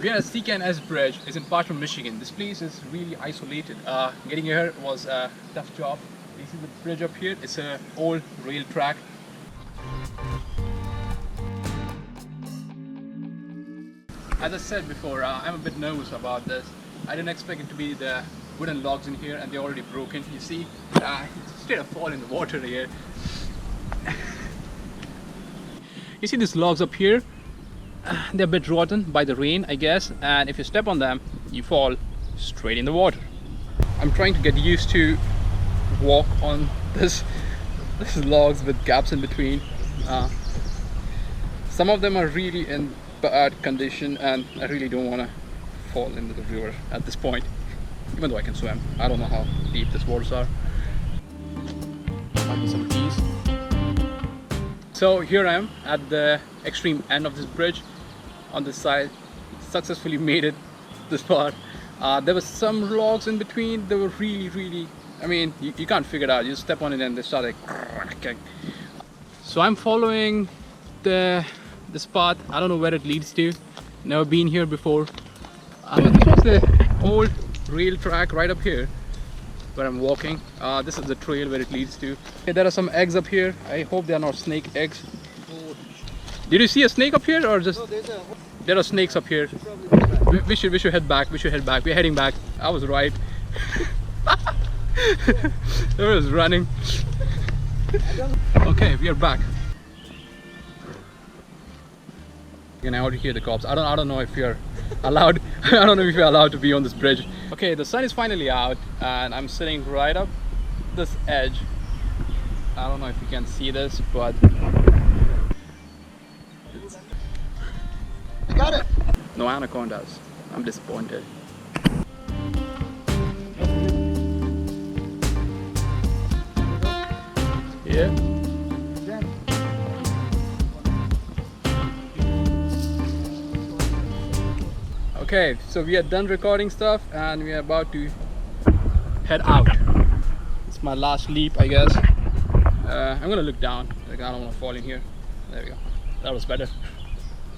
We are at CK&S Bridge. It's in Parchment, Michigan. This place is really isolated. Getting here was a tough job. You see the bridge up here? It's an old rail track. As I said before, I'm a bit nervous about this. I didn't expect it to be the wooden logs in here, and they're already broken. You see, straight up fall in the water here. You see these logs up here? They're a bit rotten by the rain, I guess, and if you step on them, you fall straight in the water. I'm trying to get used to walk on this logs with gaps in between. Some of them are really in bad condition, and I really don't want to fall into the river at this point, even though I can swim. I don't know how deep these waters are. Might be some trees. So here I am at the extreme end of this bridge. On this side, successfully made it this far. There were some logs in between. They were really, I mean, you can't figure it out. You step on it and they start like cracking. So I'm following this path. I don't know where it leads to. Never been here before. This was the old rail track right up here where I'm walking. This is the trail where it leads to. Okay, there are some eggs up here. I hope they are not snake eggs. Did you see a snake up here, or just? No, there are snakes up here. We should head back. We should head back. We're heading back. I was right. There was running. Okay, we are back. You can already hear the cops. I don't know if you're allowed. I don't know if you're allowed to be on this bridge. Okay, the sun is finally out, and I'm sitting right up this edge. I don't know if you can see this, but I got it. No anacondas. I'm disappointed. Yeah. Okay, so we are done recording stuff and we are about to head out. It's my last leap, I guess. I'm gonna look down. Like, I don't want to fall in here. There we go. That was better.